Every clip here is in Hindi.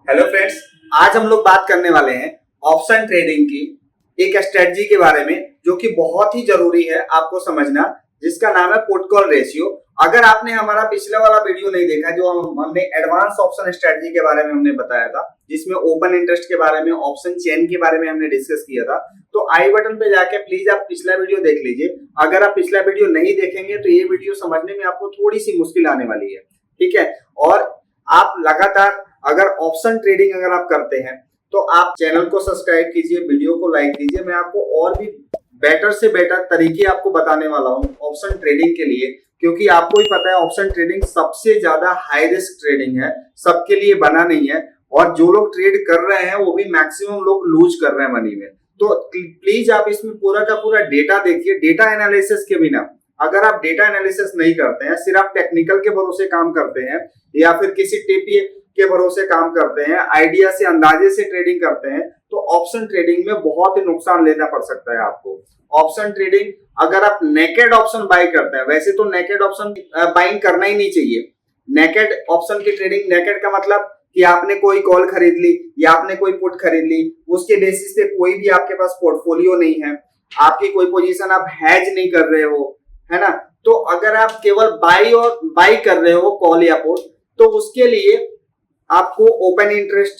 हेलो फ्रेंड्स, आज हम लोग बात करने वाले हैं ऑप्शन ट्रेडिंग की एक स्ट्रेटजी के बारे में जो कि बहुत ही जरूरी है आपको समझना, जिसका नाम है पुट कॉल रेशियो। अगर आपने हमारा पिछले वाला वीडियो नहीं देखा जो हमने एडवांस ऑप्शन स्ट्रेटजी के बारे में हमने बताया था, जिसमें ओपन इंटरेस्ट के बारे में, ऑप्शन चेन के बारे में हमने डिस्कस किया था, तो आई बटन पे जाके प्लीज आप पिछला वीडियो देख लीजिए। अगर आप पिछला वीडियो नहीं देखेंगे तो ये वीडियो समझने में आपको थोड़ी सी मुश्किल आने वाली है, ठीक है। और आप लगातार अगर ऑप्शन ट्रेडिंग अगर आप करते हैं तो आप चैनल को सब्सक्राइब कीजिए, वीडियो को लाइक कीजिए। मैं आपको और भी बेटर से बेटर तरीके आपको बताने वाला हूं ऑप्शन ट्रेडिंग के लिए, क्योंकि आपको ही पता है ऑप्शन ट्रेडिंग सबसे ज्यादा हाई रिस्क ट्रेडिंग है, सबके लिए बना नहीं है। और जो लोग ट्रेड कर रहे हैं वो भी मैक्सिमम लोग लूज कर रहे हैं मनी में। तो प्लीज आप इसमें पूरा का पूरा डेटा देखिए, डेटा एनालिसिस के बिना अगर आप डेटा एनालिसिस नहीं करते हैं, सिर्फ आप टेक्निकल के भरोसे काम करते हैं या फिर किसी टीपी के भरोसे काम करते हैं, आइडिया से अंदाजे से ट्रेडिंग करते हैं, तो ऑप्शन ट्रेडिंग में बहुत ही नुकसान लेना पड़ सकता है आपको। ऑप्शन ट्रेडिंग अगर आप नेकेड ऑप्शन बाय करते हैं, वैसे तो नेकेड ऑप्शन बाइंग करना ही नहीं चाहिए। नेकेड ऑप्शन की ट्रेडिंग, नेकेड का मतलब कि आपने कोई कॉल खरीद ली या आपने कोई पुट खरीद ली, उसके बेसिस पे कोई भी आपके पास पोर्टफोलियो नहीं है, आपकी कोई पोजीशन आप हैज नहीं कर रहे हो, है ना। तो अगर आप केवल बाई कर रहे हो कॉल या पुट, तो उसके लिए आपको open interest,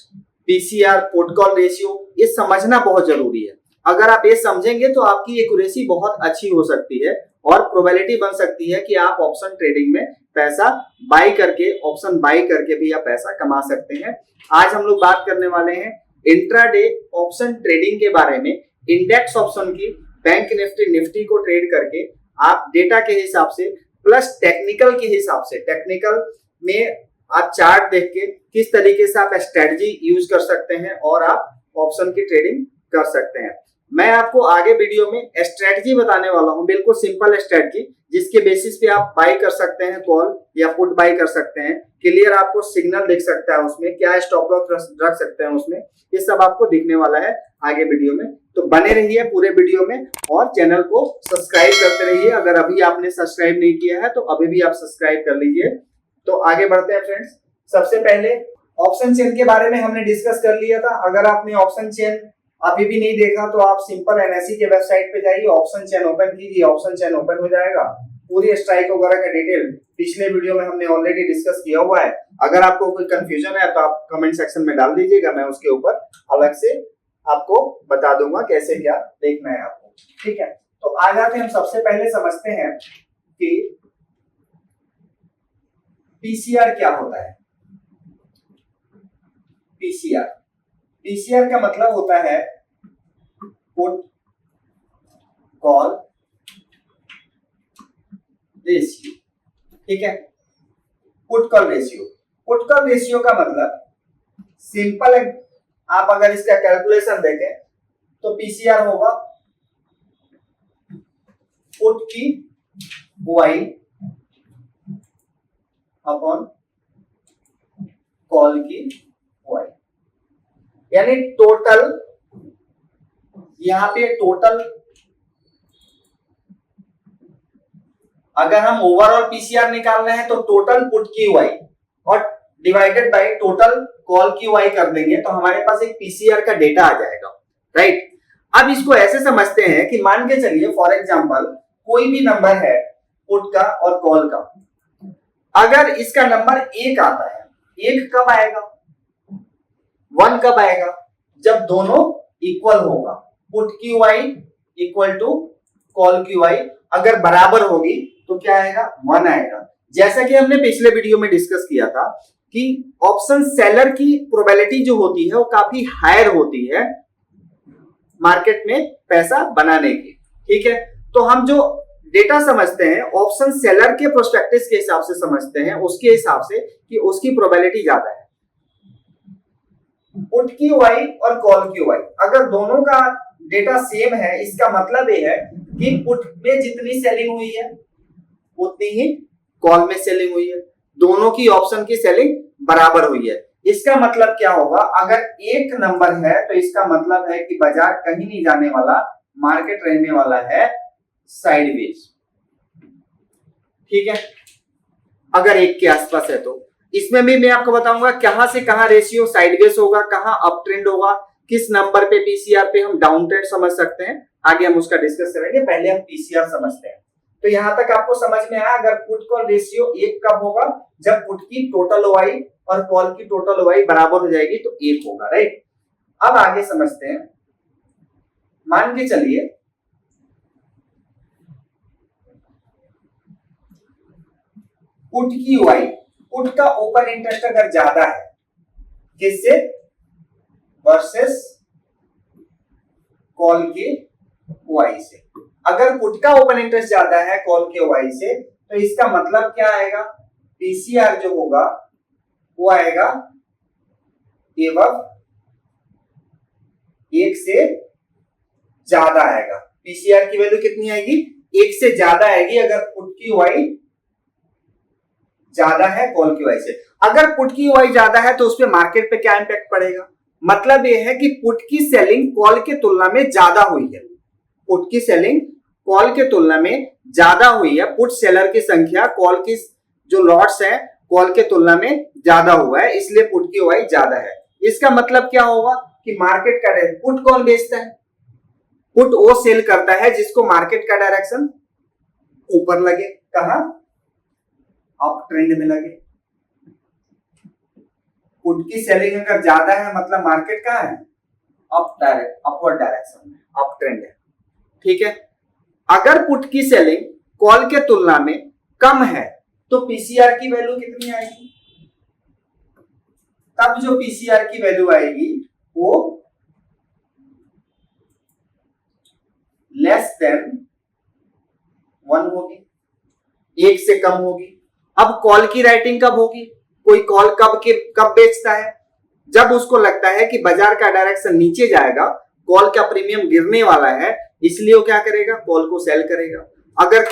PCR, put call ratio ये समझना बहुत जरूरी है। अगर आप ये समझेंगे तो आपकी एक्यूरेसी बहुत अच्छी हो सकती है और प्रोबेबिलिटी बन सकती है कि आप ऑप्शन ट्रेडिंग में पैसा बाई करके, ऑप्शन बाई करके भी आप पैसा कमा सकते हैं। आज हम लोग बात करने वाले हैं इंट्राडे ऑप्शन ट्रेडिंग के बारे में। इंडेक्स ऑप्शन की बैंक निफ्टी को ट्रेड करके आप डेटा के हिसाब से प्लस टेक्निकल के हिसाब से, टेक्निकल में आप चार्ट देख के किस तरीके से आप स्ट्रेटजी यूज कर सकते हैं और आप ऑप्शन की ट्रेडिंग कर सकते हैं। मैं आपको आगे वीडियो में स्ट्रेटजी बताने वाला हूं, बिल्कुल सिंपल स्ट्रेटजी, जिसके बेसिस पे आप बाई कर सकते हैं कॉल या पुट बाई कर सकते हैं। क्लियर आपको सिग्नल दिख सकता है उसमें, क्या स्टॉप लॉस रख सकते हैं उसमें, ये सब आपको दिखने वाला है आगे वीडियो में। तो बने रहिए पूरे वीडियो में और चैनल को सब्सक्राइब करते रहिए। अगर अभी आपने सब्सक्राइब नहीं किया है तो अभी भी आप सब्सक्राइब कर लीजिए। तो आगे बढ़ते हैं फ्रेंड्स। सबसे पहले ऑप्शन चेन के बारे में हमने डिस्कस कर लिया था। अगर आपने ऑप्शन चेन अभी भी नहीं देखा तो आप सिंपल एनएसई के वेबसाइट पे जाइए, ऑप्शन चेन ओपन कीजिए, ऑप्शन चेन ओपन हो जाएगा। पूरी स्ट्राइक वगैरह का डिटेल पिछले वीडियो में हमने ऑलरेडी डिस्कस किया हुआ है। अगर आपको कोई कंफ्यूजन है तो आप कमेंट सेक्शन में डाल दीजिएगा, मैं उसके ऊपर अलग से आपको बता दूंगा कैसे क्या देखना है आपको, ठीक है। तो आ जाते हैं, हम सबसे पहले समझते हैं कि पीसीआर क्या होता है। पीसीआर का मतलब होता है पुट कॉल रेशियो, ठीक है। Put call ratio, put call ratio का मतलब सिंपल है। आप अगर इसका कैलकुलेशन देखें तो पीसीआर होगा पुट की वाई अपॉन कॉल की वाई, यानी टोटल, यहां पे टोटल, अगर हम ओवरऑल पीसीआर निकाल रहे हैं तो टोटल पुट की वाई और डिवाइडेड बाय टोटल कॉल की वाई कर देंगे तो हमारे पास एक पीसीआर का डेटा आ जाएगा, राइट। अब इसको ऐसे समझते हैं कि मान के चलिए फॉर एग्जांपल कोई भी नंबर है पुट का और कॉल का, अगर इसका नंबर 1 आता है, 1 कब आएगा, 1 कब आएगा, जब दोनों इक्वल होगा। पुट की वाई इक्वल टू कॉल की वाई अगर बराबर होगी तो क्या आएगा, 1 आएगा। जैसा कि हमने पिछले वीडियो में डिस्कस किया था कि ऑप्शन सेलर की प्रोबेबिलिटी जो होती है वो काफी हायर होती है मार्केट में पैसा बनाने की, ठीक है। तो हम जो डेटा समझते हैं ऑप्शन सेलर के प्रोस्पेक्टस के हिसाब से समझते हैं, उसके हिसाब से कि उसकी प्रोबेबिलिटी ज्यादा है। पुट की वाई और कॉल की वाई अगर दोनों का डेटा सेम है, इसका मतलब ये है कि पुट में जितनी सेलिंग हुई है उतनी ही कॉल में सेलिंग हुई है, दोनों की ऑप्शन की सेलिंग बराबर हुई है। इसका मतलब क्या होगा, अगर एक नंबर है तो इसका मतलब है कि बाजार कहीं नहीं जाने वाला, मार्केट रहने वाला है साइडवेज, ठीक है। अगर 1 के आसपास है तो इसमें भी मैं आपको बताऊंगा कहां से कहां रेशियो साइडवेज होगा, कहां अप ट्रेंड होगा, किस नंबर पे पीसीआर पे हम डाउन ट्रेंड समझ सकते हैं, आगे हम उसका डिस्कस करेंगे। पहले हम पीसीआर समझते हैं। तो यहां तक आपको समझ में आया, अगर पुट कॉल रेशियो 1 कब होगा, जब पुट की टोटल ओआई और कॉल की टोटल ओआई बराबर हो जाएगी तो 1 होगा, राइट। अब आगे समझते हैं। मान के चलिए पुट की ओआई, पुट का ओपन इंटरेस्ट अगर ज्यादा है किससे, वर्सेस कॉल के ओआई से। अगर पुट का ओपन इंटरेस्ट ज्यादा है कॉल के ओआई से, तो इसका मतलब क्या आएगा, पीसीआर जो होगा वो आएगा एवं 1 से ज्यादा आएगा। पीसीआर की वैल्यू कितनी आएगी, 1 से ज्यादा आएगी अगर पुट की ओआई ज्यादा है कॉल की ओआई से। अगर पुट की ओआई ज्यादा है तो उस पर मार्केट पे क्या इंपैक्ट पड़ेगा, मतलब यह है कि पुट की सेलिंग कॉल के तुलना में ज्यादा हुई है, पुट की सेलिंग कॉल के तुलना में ज्यादा हुई है, पुट सेलर की संख्या कॉल की जो लॉट्स है कॉल के तुलना में ज्यादा हुआ है, इसलिए पुट की ओआई ज्यादा है। इसका मतलब क्या होगा कि मार्केट का पुट कौन बेचता है, पुट वो सेल करता है जिसको मार्केट का डायरेक्शन ऊपर लगे, कहां, अप ट्रेंड में लगे। पुट की सेलिंग अगर ज्यादा है मतलब मार्केट कहां है, अपवर्ड डायरेक्शन में, अप ट्रेंड है, ठीक है। अगर पुट की सेलिंग कॉल के तुलना में कम है तो पीसीआर की वैल्यू कितनी आएगी, तब जो पीसीआर की वैल्यू आएगी वो लेस देन 1 होगी, 1 से कम होगी। अब कॉल की राइटिंग कब होगी, कोई कॉल कब बेचता है, जब उसको लगता है कि बाजार का डायरेक्शन नीचे जाएगा, कॉल का प्रीमियम गिरने वाला है, इसलिए वो क्या करेगा, कॉल को सेल करेगा। अगर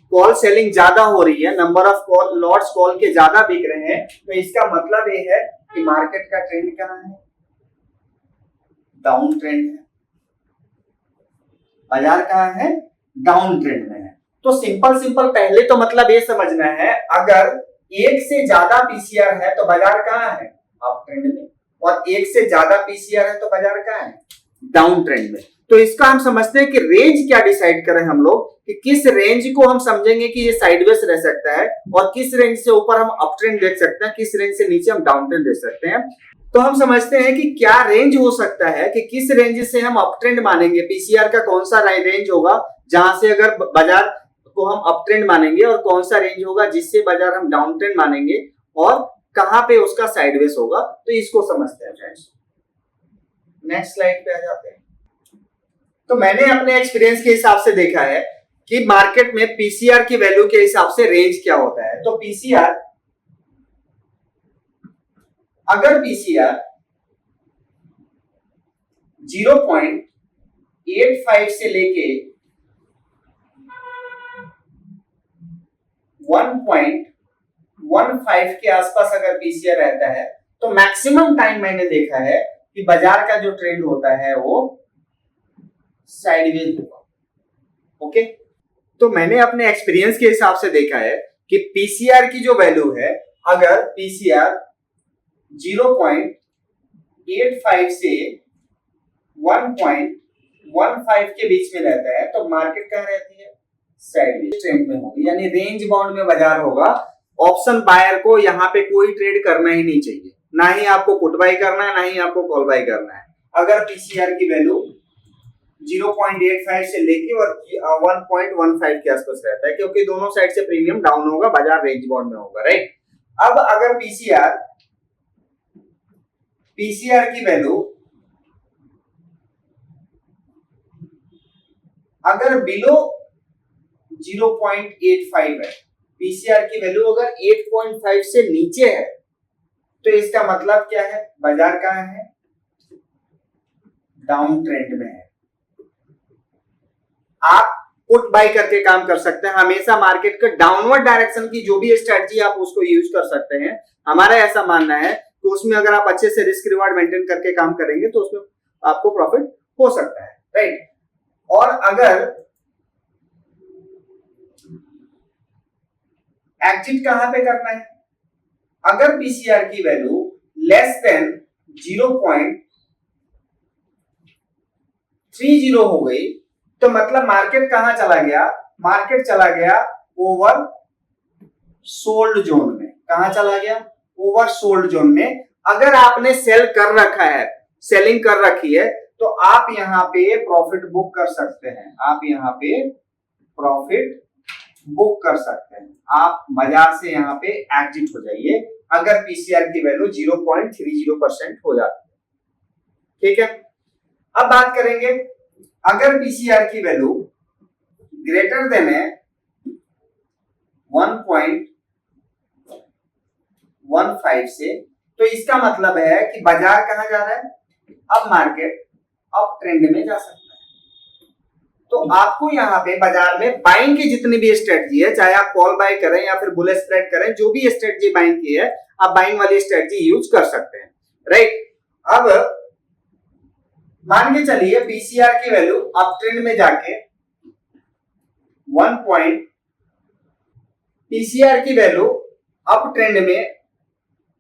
कॉल सेलिंग ज्यादा हो रही है, number of call lots call के ज्यादा बिक रहे हैं, तो इसका मतलब ये है कि मार्केट का ट्रेंड कहां है, डाउन ट्रेंड है, बाजार कहां है, डाउन ट्रेंड में है। तो सिंपल पहले तो मतलब ये समझना है, अगर 1 से ज्यादा पीसीआर है तो बाजार कहां है, अप ट्रेंड में, और 1 से ज्यादा पीसीआर है तो बाजार कहां है, डाउन ट्रेंड में। तो इसका हम समझते हैं कि रेंज क्या डिसाइड करें हम लोग, कि किस रेंज को हम समझेंगे कि ये साइडवेज रह सकता है, और किस रेंज से ऊपर हम अप ट्रेंड देख सकते हैं, किस रेंज से नीचे हम डाउन ट्रेंड देख सकते हैं। तो हम समझते हैं कि क्या रेंज हो सकता है, कि किस रेंज से हम अप ट्रेंड मानेंगे, पीसीआर का कौन सा रेंज होगा जहां से अगर बाजार को हम अप ट्रेंड मानेंगे, और कौन सा रेंज होगा जिससे बाजार हम डाउन ट्रेंड मानेंगे, और कहां पे उसका साइडवेज होगा। तो इसको समझते हैं फ्रेंड्स। नेक्स्ट स्लाइड पे आ जाते हैं। तो मैंने अपने एक्सपीरियंस के हिसाब से देखा है कि मार्केट में पीसीआर की वैल्यू के हिसाब से रेंज क्या होता है। तो पीसीआर, अगर पीसीआर 0.85 से लेके 1.15 के आसपास अगर पीसीआर रहता है, तो मैक्सिमम टाइम मैंने देखा है कि बाजार का जो ट्रेंड होता है वो साइडवेज होगा। ओके, तो मैंने अपने एक्सपीरियंस के हिसाब से देखा है कि पीसीआर की जो वैल्यू है, अगर पीसीआर 0.85 से 1.15 के बीच में रहता है तो मार्केट कहां रहती है, साइडवेज ट्रेंड में होगी, यानी रेंज बाउंड में बाजार होगा। ऑप्शन बायर को यहाँ पे कोई ट्रेड करना ही नहीं चाहिए, ना ही आपको पुट बाई करना है, ना ही आपको कॉल बाई करना है। अगर पीसीआर की वैल्यू 0.85 से लेके और 1.15 के आसपास रहता है, क्योंकि दोनों साइड से प्रीमियम डाउन होगा, बाजार रेंज बाउंड में होगा, राइट। अब अगर पीसीआर की वैल्यू अगर बिलो 0.85 है, पीसीआर की वैल्यू अगर 8.5 से नीचे है, तो इसका मतलब क्या है, बाजार कहां है, डाउन ट्रेंड में है। आप पुट बाई करके काम कर सकते हैं, हमेशा मार्केट के डाउनवर्ड डायरेक्शन की जो भी स्ट्रेटजी आप उसको यूज कर सकते हैं। हमारा ऐसा मानना है कि उसमें अगर आप अच्छे से रिस्क रिवार्ड मेंटेन करके काम करेंगे तो उसमें आपको प्रॉफिट हो सकता है, राइट। और अगर एग्जिट कहां पे करना है, अगर पीसीआर की वैल्यू लेस देन 0.30 हो गई तो मतलब मार्केट कहां चला गया, मार्केट चला गया ओवर सोल्ड जोन में। कहां चला गया, ओवर सोल्ड जोन में। अगर आपने सेल कर रखा है, सेलिंग कर रखी है, तो आप यहां पे प्रॉफिट बुक कर सकते हैं, आप यहां पे प्रॉफिट बुक कर सकते हैं। आप बाजार से यहां पे एग्जिट हो जाइए अगर पीसीआर की वैल्यू 0.30% हो जाती है। ठीक है, अब बात करेंगे अगर पीसीआर की वैल्यू ग्रेटर देन है 1.15 से, तो इसका मतलब है कि बाजार कहां जा रहा है, अब मार्केट अप ट्रेंड में जा सकता है। तो आपको यहाँ पे बाजार में बाइंग की जितनी भी स्ट्रेटजी है, चाहे आप कॉल बाय करें या फिर बुल स्प्रेड करें, जो भी स्ट्रेटजी बाइंग की है, आप बाइंग वाली स्ट्रेटजी यूज कर सकते हैं। राइट, अब मान के चलिए पीसीआर की वैल्यू अप ट्रेंड में जाके पीसीआर की वैल्यू अप ट्रेंड में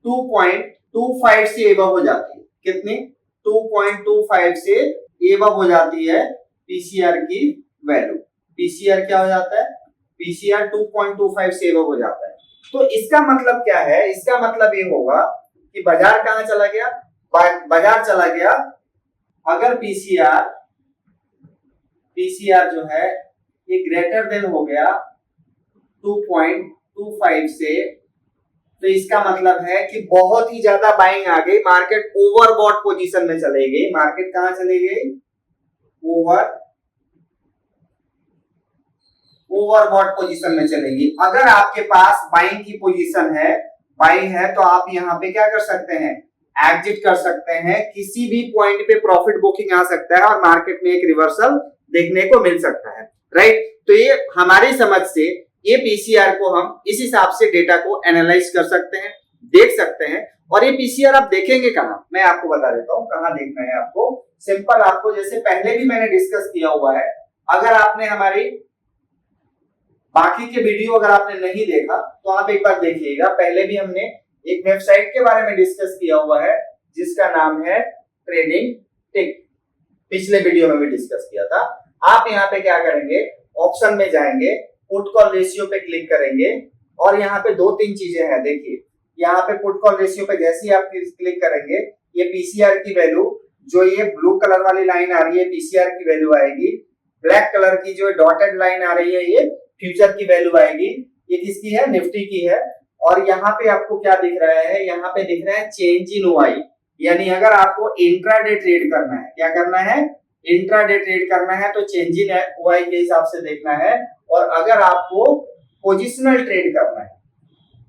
2.25 से एबव हो जाती है। कितनी, 2.25 से एबव हो जाती है पीसीआर की वैल्यू। पीसीआर क्या हो जाता है, पीसीआर 2.25 से एबव हो जाता है। तो इसका मतलब क्या है, इसका मतलब ये होगा कि बाजार कहां चला गया, बाजार चला गया अगर पीसीआर जो है ये ग्रेटर देन हो गया 2.25 से, तो इसका मतलब है कि बहुत ही ज्यादा बाइंग आ गई, मार्केट ओवरबॉट पोजीशन में चले गई। मार्केट कहां चली गई, ओवरबॉट पोजीशन में चलेगी। अगर आपके पास बाइंग की पोजीशन है, बाइंग है, तो आप यहां पे क्या कर सकते हैं, एग्जिट कर सकते हैं। किसी भी पॉइंट पे प्रॉफिट बुकिंग आ सकता है और मार्केट में एक रिवर्सल देखने को मिल सकता है। राइट, तो ये हमारी समझ से ये पीसीआर को हम इस हिसाब से डेटा को एनालाइज कर सकते हैं, देख सकते हैं। और ये पीसीआर आप देखेंगे कहां, मैं आपको बता देता हूं कहां देखना है आपको। सिंपल, आपको जैसे पहले भी मैंने डिस्कस किया हुआ है, अगर आपने हमारी बाकी के वीडियो अगर आपने नहीं देखा तो आप एक बार देखिएगा। पहले भी हमने एक वेबसाइट के बारे में डिस्कस किया हुआ है जिसका नाम है ट्रेडिंग टिक, पिछले वीडियो में भी डिस्कस किया था। आप यहाँ पे क्या करेंगे, ऑप्शन में जाएंगे, पुट कॉल रेशियो पे क्लिक करेंगे और यहाँ पे दो तीन चीजें हैं। देखिए यहाँ पे पुट कॉल रेशियो पे जैसे ही आप क्लिक करेंगे, ये पीसीआर की वैल्यू, जो ये ब्लू कलर वाली लाइन आ रही है पीसीआर की वैल्यू आएगी, ब्लैक कलर की जो डॉटेड लाइन आ रही है ये फ्यूचर की वैल्यू आएगी। ये किसकी है, निफ्टी की है। और यहाँ पे आपको क्या दिख रहा है, यहाँ पे दिख रहा है चेंज इन ओआई, यानी अगर आपको इंट्राडे ट्रेड करना है, क्या करना है, इंट्राडे ट्रेड करना है, तो चेंज इन ओआई के हिसाब से देखना है। और अगर आपको पोजिशनल ट्रेड करना है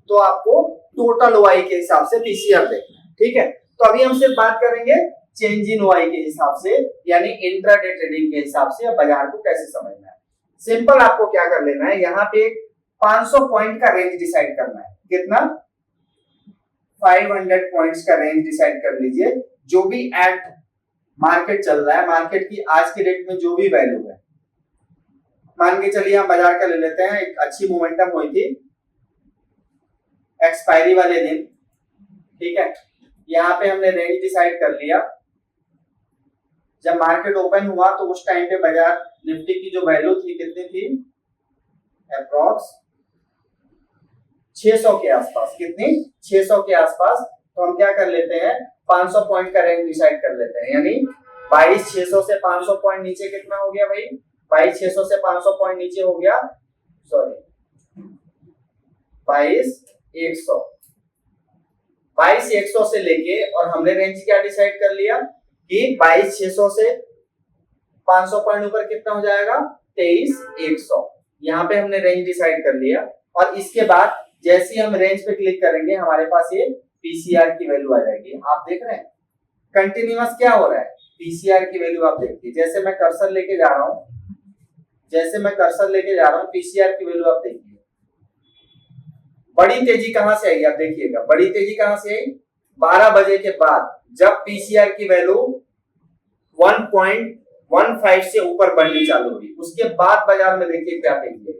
तो आपको टोटल ओआई के हिसाब से पीसीआर देखना है। ठीक है, तो अभी हम सिर्फ बात करेंगे चेंज इन ओआई के हिसाब से, यानी इंट्राडे ट्रेडिंग के हिसाब से बाजार को कैसे समझना है। सिंपल, आपको क्या कर लेना है, यहाँ पे 500 पॉइंट का रेंज डिसाइड करना है। कितना, 500 पॉइंट्स का रेंज डिसाइड कर लीजिए। जो भी एट मार्केट चल रहा है, मार्केट की आज के डेट में जो भी वैल्यू है, मान के चलिए हम बाजार का ले लेते हैं, एक अच्छी मोमेंटम हुई थी एक्सपायरी वाले दिन। ठीक है, यहाँ पे हमने रेंज डिसाइड कर लिया। जब मार्केट ओपन हुआ तो उस टाइम पे बाजार निफ्टी की जो वैल्यू थी कितनी थी, अप्रॉक्स 600 के आसपास। कितनी, 600 के आसपास। तो हम क्या कर लेते हैं, 500 पॉइंट का रेंज डिसाइड कर लेते हैं, यानी 22,600 से 500 पॉइंट नीचे कितना हो गया भाई, 22,600 से 500 पॉइंट नीचे हो गया, सॉरी 22,100, 22,100 से लेके, और हमने रेंज क्या डिसाइड कर लिया कि 22,600 से 500 पॉइंट ऊपर कितना हो जाएगा, 23,100। यहाँ पे हमने रेंज डिसाइड कर लिया। और इसके बाद जैसे ही हम रेंज पे क्लिक करेंगे हमारे पास ये पीसीआर की वैल्यू आ जाएगी। आप देख रहे हैं कंटिन्यूअस क्या हो रहा है, पीसीआर की वैल्यू आप देखिए। जैसे मैं कर्सर लेके जा रहा हूं, पीसीआर की वैल्यू आप देखिए। बड़ी तेजी कहां से आई, आप देखिएगा बड़ी तेजी कहां से आई, 12 बजे के बाद, जब पीसीआर की वैल्यू 1.15 से ऊपर बढ़नी चालू हुई, उसके बाद बाजार में देखिए क्या तेजी है,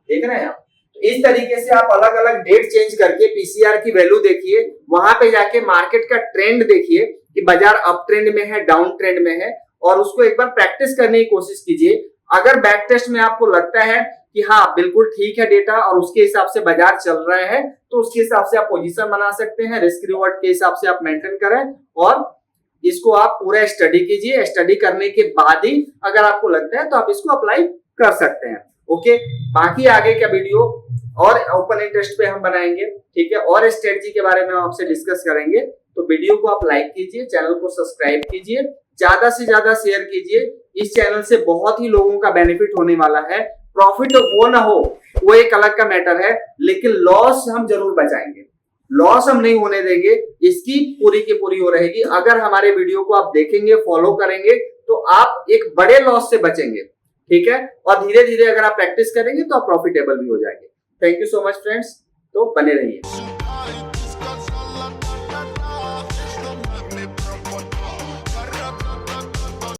देख रहे हैं आप। तो इस तरीके से आप अलग अलग डेट चेंज करके पीसीआर की वैल्यू देखिए, वहां पे जाके मार्केट का ट्रेंड देखिए कि बाजार अप ट्रेंड में है, डाउन ट्रेंड में है, और उसको एक बार प्रैक्टिस करने की कोशिश कीजिए। अगर बैक टेस्ट में आपको लगता है कि हाँ बिल्कुल ठीक है डेटा और उसके हिसाब से बाजार चल रहा है, तो उसके हिसाब से आप पोजीशन बना सकते हैं, रिस्क रिवॉर्ड के हिसाब से आप मेंटेन करें और इसको आप पूरा स्टडी कीजिए। स्टडी करने के बाद ही अगर आपको लगता है तो आप इसको अप्लाई कर सकते हैं। ओके, बाकी आगे का वीडियो और ओपन इंटरेस्ट पे हम बनाएंगे, ठीक है, और स्ट्रेटजी के बारे में हम आपसे डिस्कस करेंगे। तो वीडियो को आप लाइक कीजिए, चैनल को सब्सक्राइब कीजिए, ज्यादा से ज्यादा शेयर कीजिए। इस चैनल से बहुत ही लोगों का बेनिफिट होने वाला है। प्रॉफिट हो ना हो वो एक अलग का मैटर है, लेकिन लॉस हम जरूर बचाएंगे, लॉस हम नहीं होने देंगे, इसकी पूरी की पूरी हो रहेगी। अगर हमारे वीडियो को आप देखेंगे, फॉलो करेंगे, तो आप एक बड़े लॉस से बचेंगे, ठीक है, और धीरे धीरे अगर आप प्रैक्टिस करेंगे तो आप प्रॉफिटेबल भी हो जाएंगे। Thank you so much friends, तो बने रहिए।